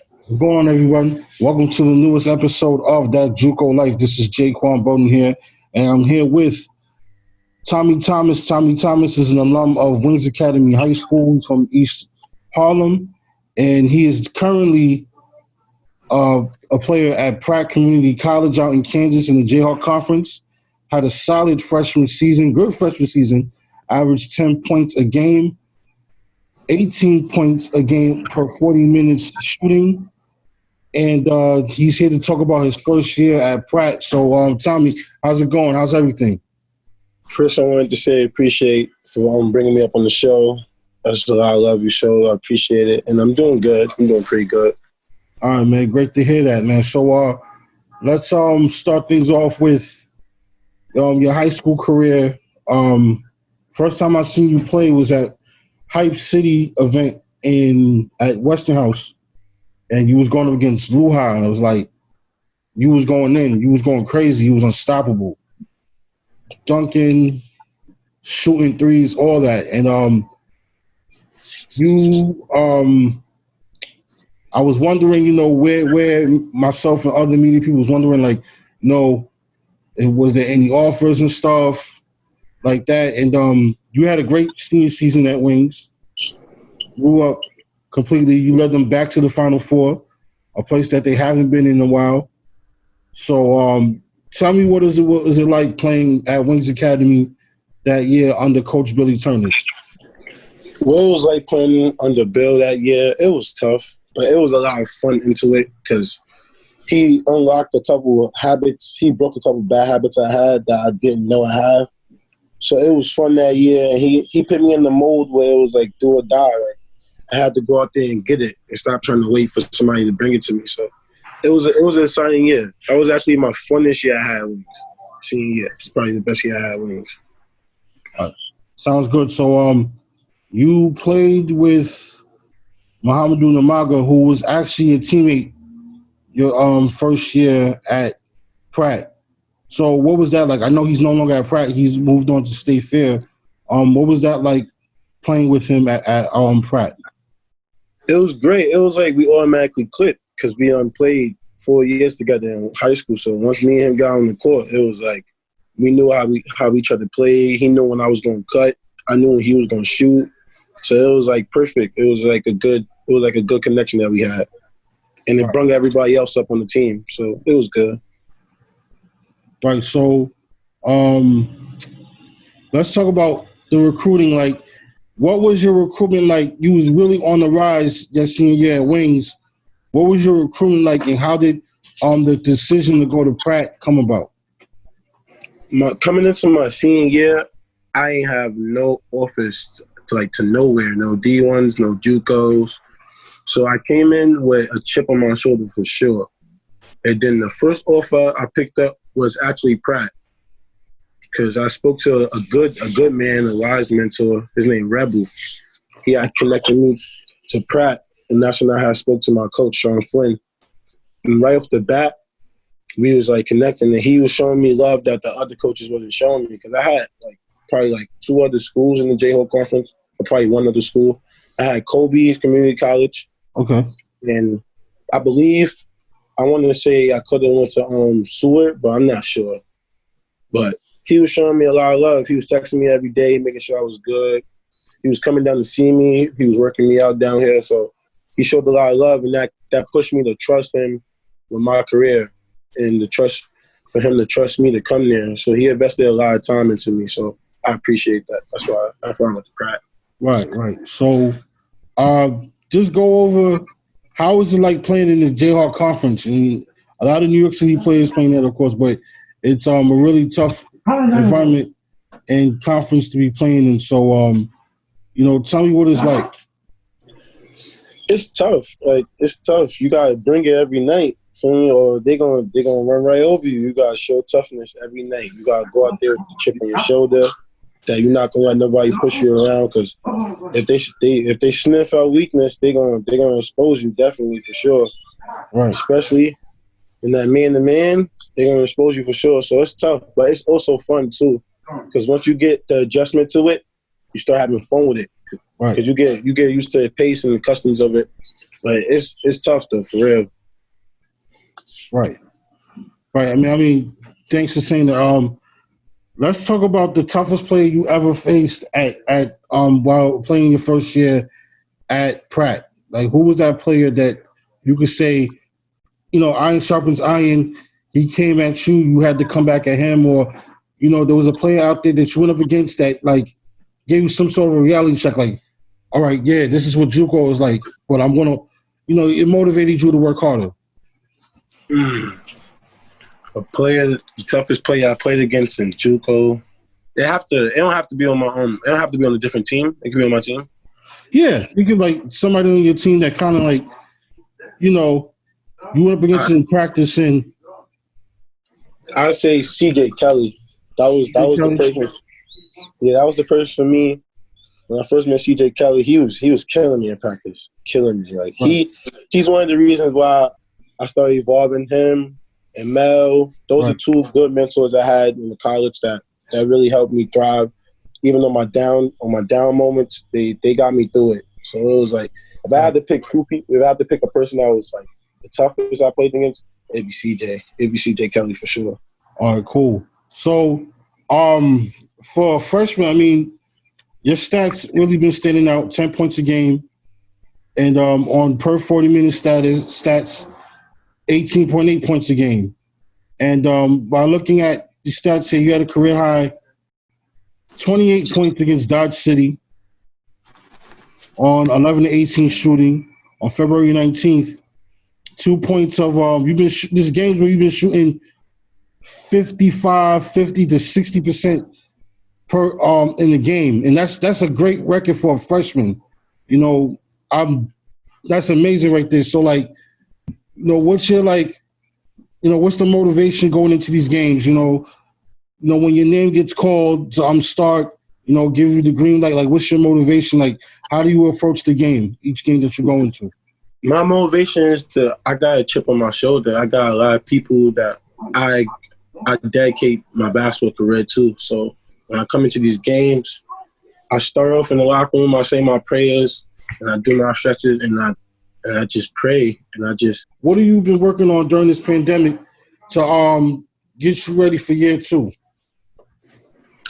What's going on, everyone? Welcome to the newest episode of That JUCO Life. This is Jaquan Bowden here, and I'm here with Tommy Thomas. Tommy Thomas is an alum of Wings Academy High School from East Harlem, and he is currently a player at Pratt Community College out in Kansas in the Jayhawk Conference. Had a solid freshman season, good freshman season, averaged 10 points a game, 18 points a game per 40 minutes shooting. And he's here to talk about his first year at Pratt. So, Tommy, how's it going? How's everything? First, I wanted to say appreciate for bringing me up on the show. That's a lot. I love your show. I appreciate it. And I'm doing good. I'm doing pretty good. All right, man. Great to hear that, man. So let's start things off with your high school career. First time I seen you play was at Hype City event at Westinghouse. And you was going up against Luha, and it was like, you was going in, you was going crazy, you was unstoppable. Dunking, shooting threes, all that. And I was wondering, where myself and other media people was wondering, like, was there any offers and stuff like that? And you had a great senior season at Wings. Grew up completely. You led them back to the Final Four, a place that they haven't been in a while. So tell me, what is it like playing at Wings Academy that year under Coach Billy Turner? What it was like playing under Bill that year, it was tough, but it was a lot of fun into it because he unlocked a couple of habits. He broke a couple of bad habits I had that I didn't know I have. So it was fun that year. And he put me in the mold where it was like do or die. Like, I had to go out there and get it and stop trying to wait for somebody to bring it to me. So it was an exciting year. That was actually my funnest year I had Wings. Senior year. It's probably the best year I had Wings. Sounds good. So you played with Muhammadu Namaga, who was actually a teammate your first year at Pratt. So what was that like? I know he's no longer at Pratt. He's moved on to State Fair. What was that like playing with him at Pratt? It was great. It was like we automatically clicked because we played 4 years together in high school. So once me and him got on the court, it was like we knew how we tried to play. He knew when I was going to cut. I knew when he was going to shoot. So it was like perfect. It was like a good connection that we had, and it brought everybody else up on the team. So it was good. Right. So let's talk about the recruiting. Like, what was your recruitment like? You was really on the rise that senior year at Wings. What was your recruitment like, and how did the decision to go to Pratt come about? Coming into my senior year, I ain't have no offers to nowhere, no D1s, no JUCOs. So I came in with a chip on my shoulder for sure. And then the first offer I picked up was actually Pratt, because I spoke to a good man, a wise mentor. His name Rebel. He had connected me to Pratt, and that's when I had spoke to my coach, Sean Flynn. And right off the bat, we was like connecting, and he was showing me love that the other coaches wasn't showing me, because I had probably 2 other schools in the Jayhawk Conference, or probably 1 other school. I had Kobe's Community College. Okay. And I believe, I wanted to say I could have went to Seward, but I'm not sure. But he was showing me a lot of love. He was texting me every day, making sure I was good. He was coming down to see me. He was working me out down here. So he showed a lot of love, and that pushed me to trust him with my career, and for him to trust me to come there. So he invested a lot of time into me. So I appreciate that. That's why I went to Pratt. Right. So just go over, how is it like playing in the Jayhawk Conference? And a lot of New York City players playing there, of course, but it's a really tough environment and conference to be playing in. So, tell me what it's like. It's tough. It's tough. You gotta bring it every night, or they're gonna run right over you. You gotta show toughness every night. You gotta go out there with the chip on your shoulder, that you're not gonna let nobody push you around. Because if they sniff out weakness, they're gonna expose you, definitely, for sure. Right. Especially in that man-to-man, they're gonna expose you for sure. So it's tough, but it's also fun too. Because once you get the adjustment to it, you start having fun with it. Right. Because you get used to the pace and the customs of it. But it's tough though, for real. Right. Right. I mean, thanks for saying that. Let's talk about the toughest player you ever faced at while playing your first year at Pratt. Like, who was that player that you could say, iron sharpens iron. He came at you, you had to come back at him, or there was a player out there that you went up against that like gave you some sort of a reality check. Like, all right, yeah, this is what JUCO is like, but I'm gonna, it motivated you to work harder. The toughest player I played against in JUCO. It don't have to be on my own. It don't have to be on a different team. It can be on my team. Yeah, you could like somebody on your team that kind of like, you went up against in practice and. I'd say CJ Kelly. That was the person. Yeah, that was the person for me. When I first met CJ Kelly, he was killing me in practice, killing me. Like he's one of the reasons why I started evolving. Him and Mel, those are two good mentors I had in the college that really helped me thrive. Even on my down moments, they got me through it. So it was like if I had to pick two people, if I had to pick a person that was like the toughest I played against, it'd be CJ. It'd be CJ Kelly for sure. All right, cool. So, for a freshman, I mean, your stats really been standing out. 10 points a game, and on per 40-minute stats, 18.8 points a game. And by looking at the stats here, you had a career high 28 points against Dodge City on 11-18 shooting on February 19th. 2 points of there's games where you've been shooting 55, 50 to 60% per in the game, and that's a great record for a freshman. That's amazing right there. So like, what's your like, what's the motivation going into these games? When your name gets called to start, give you the green light. Like, what's your motivation? Like, how do you approach the game? Each game that you're going to. My motivation is I got a chip on my shoulder. I got a lot of people that I dedicate my basketball career to. So when I come into these games, I start off in the locker room. I say my prayers and I do my stretches and I just pray and I just. What have you been working on during this pandemic to get you ready for year two?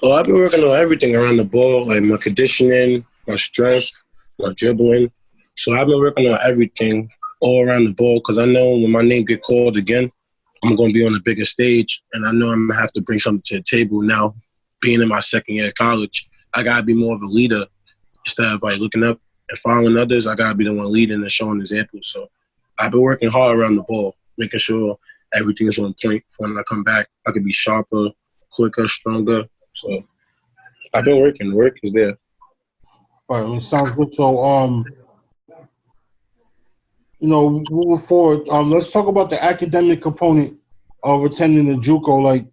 Oh, I've been working on everything around the ball, like my conditioning, my strength, my dribbling. So I've been working on everything all around the ball because I know when my name get called again, I'm going to be on a bigger stage, and I know I'm going to have to bring something to the table now. Being in my second year of college, I got to be more of a leader instead of like looking up and following others. I got to be the one leading and showing examples. So I've been working hard around the ball, making sure everything is on point for when I come back. I can be sharper, quicker, stronger. So I've been working. The work is there. All right, it sounds good. So, moving forward, let's talk about the academic component of attending the JUCO. Like,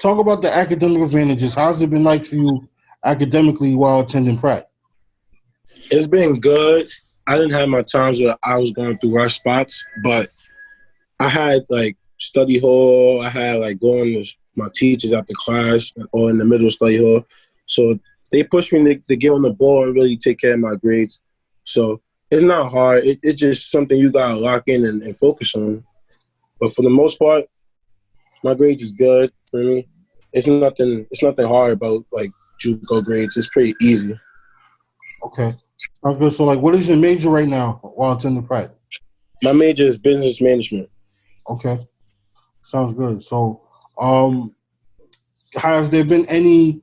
talk about the academic advantages. How's it been like for you academically while attending Pratt? It's been good. I didn't have my times where I was going through rough spots, but I had, like, study hall. I had, like, going to my teachers after class or in the middle study hall. So they pushed me to get on the ball and really take care of my grades. So it's not hard. It's just something you got to lock in and focus on. But for the most part, my grades is good for me. It's nothing hard about, like, JUCO grades. It's pretty easy. Okay. Sounds good. So, like, what is your major right now while attending Pratt? My major is business management. Okay. Sounds good. So, has there been any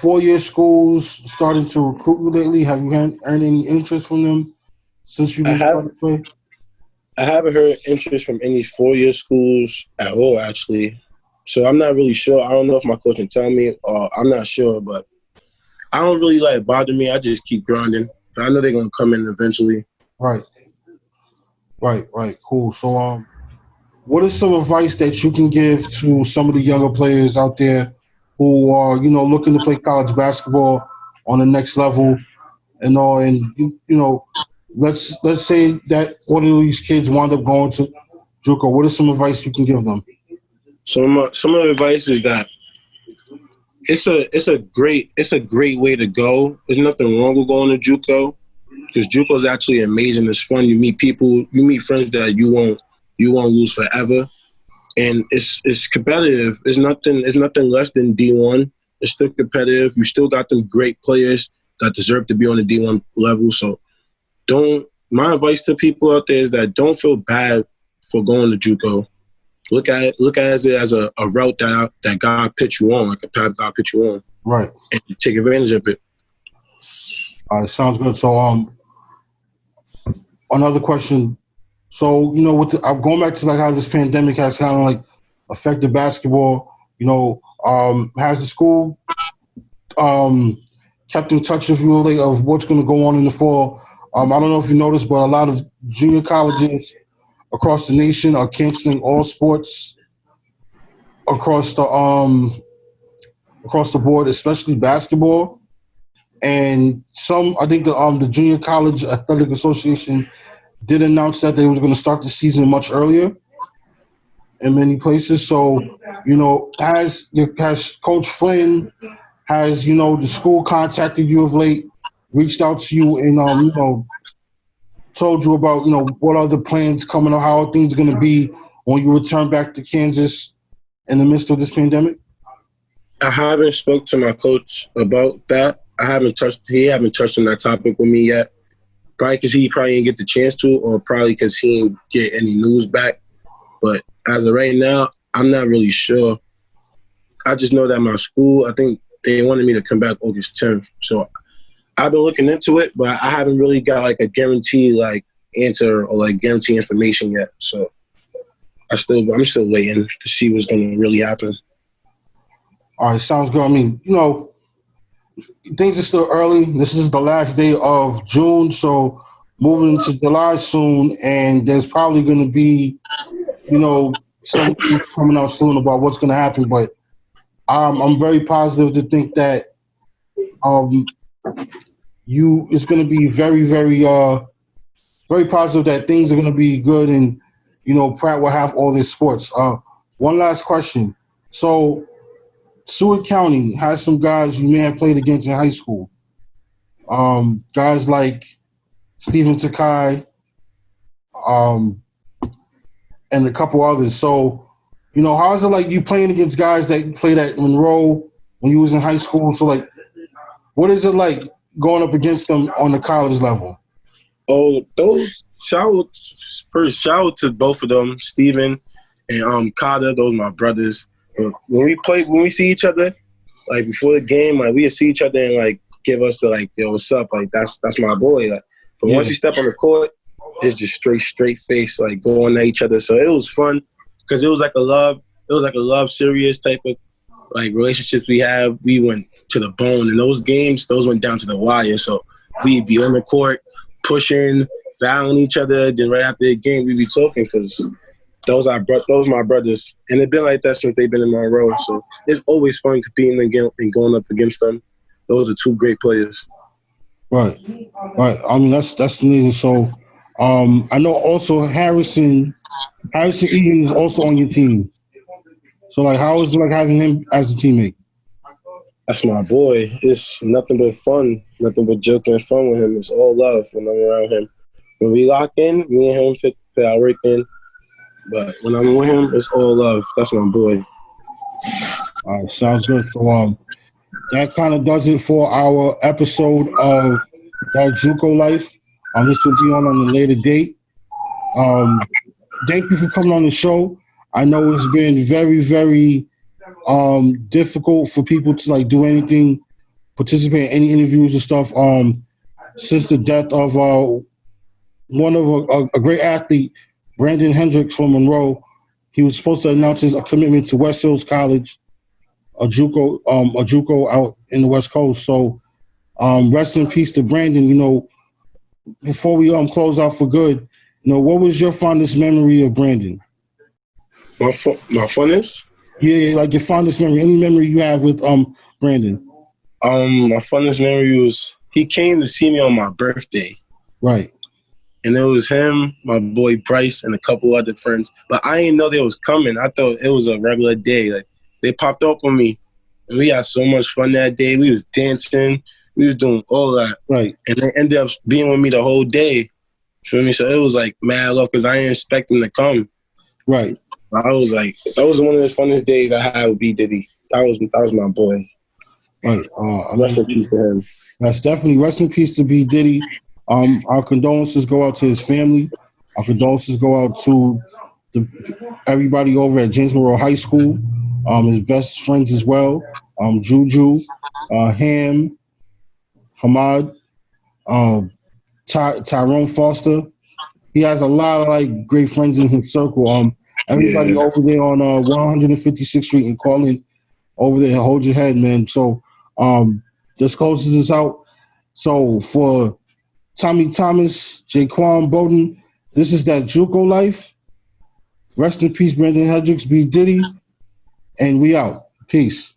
four-year schools starting to recruit you lately? Have you earned any interest from them since you've been starting to play? I haven't heard interest from any four-year schools at all, actually. So I'm not really sure. I don't know if my coach can tell me, or I'm not sure. But I don't really let it bother me. I just keep grinding. But I know they're gonna come in eventually. Right. Cool. So, what is some advice that you can give to some of the younger players out there who are, looking to play college basketball on the next level and all? And, let's say that one of these kids wind up going to JUCO. What is some advice you can give them? Some of the advice is that it's a great way to go. There's nothing wrong with going to JUCO. Because JUCO is actually amazing. It's fun. You meet people, you meet friends that you won't lose forever, and it's competitive. It's nothing less than D1. It's still competitive. You still got them great players that deserve to be on the D1 level. So my advice to people out there is that don't feel bad for going to JUCO. Look at it as a route that God put you on, like a path God put you on. Right. And take advantage of it. All right, sounds good. So another question. So, I'm going back to like how this pandemic has kind of like affected basketball, has the school kept in touch with you of what's going to go on in the fall? I don't know if you noticed, but a lot of junior colleges across the nation are canceling all sports across the board, especially basketball. And I think the Junior College Athletic Association did announce that they were going to start the season much earlier in many places. So, has Coach Flynn, has, the school contacted you of late, reached out to you and, told you about, what are the plans coming or how things are going to be when you return back to Kansas in the midst of this pandemic? I haven't spoke to my coach about that. He haven't touched on that topic with me yet. Probably because he didn't get the chance to, or probably because he didn't get any news back. But as of right now, I'm not really sure. I just know that my school, I think they wanted me to come back August 10th. So I've been looking into it, but I haven't really got like a guarantee answer or like guarantee information yet. So I'm still waiting to see what's going to really happen. All right, sounds good. I mean, things are still early. This is the last day of June, so moving into July soon, and there's probably going to be, some coming out soon about what's going to happen. But I'm very positive to think that it's going to be very, very, very positive that things are going to be good, and Pratt will have all these sports. One last question. So, Seward County has some guys you may have played against in high school. Guys like Stephen Takai, and a couple others. So, how is it like you playing against guys that played at Monroe when you was in high school? So, like, what is it like going up against them on the college level? Oh, shout out to both of them, Stephen and Carter. Those are my brothers. But when we see each other, like before the game, like we see each other and like give us the like, yo, what's up? Like that's my boy. Like, but once we step on the court, it's just straight face, like going at each other. So it was fun because it was like a love serious type of like relationships we have. We went to the bone, and those games, those went down to the wire. So we'd be on the court pushing, fouling each other. Then right after the game, we'd be talking because those are my brothers, and it's been like that since they've been in Monroe. So it's always fun competing and going up against them. Those are two great players. Right. I mean, that's amazing. So, I know also Harrison Egan is also on your team. So, like, how is it like having him as a teammate? That's my boy. It's nothing but fun, nothing but joking and fun with him. It's all love when I'm around him. When we lock in, me and him put our work in. But when I'm with him, it's all love. That's my boy. All right, sounds good. So, that kind of does it for our episode of That JUCO Life. This will be on a later date. Thank you for coming on the show. I know it's been very, very difficult for people to like do anything, participate in any interviews and stuff. Since the death of one of a great athlete, Brandon Hendricks from Monroe, he was supposed to announce his commitment to West Hills College, a JUCO out in the West Coast. So, rest in peace to Brandon. Before we close out for good, what was your fondest memory of Brandon? My fondest? Yeah, like your fondest memory, any memory you have with Brandon. My fondest memory was he came to see me on my birthday. Right. And it was him, my boy Bryce, and a couple other friends. But I didn't know they was coming. I thought it was a regular day. Like they popped up on me, and we had so much fun that day. We was dancing, We was doing all that. Right. And they ended up being with me the whole day. Feel me? So it was like mad love because I didn't expect them to come. Right. I was like, that was one of the funnest days I had with B Diddy. That was my boy. Right. Rest in peace to him. That's definitely rest in peace to B Diddy. Our condolences go out to his family. Our condolences go out to everybody over at James Monroe High School. His best friends as well. Juju, Ham, Hamad, Tyrone Foster. He has a lot of like great friends in his circle. Everybody over there on 156th Street and calling over there, hold your head, man. So this closes us out. So for Tommy Thomas, Jaquan Bowden, this is that JUCO life. Rest in peace, Brandon Hendricks, B Diddy, and we out. Peace.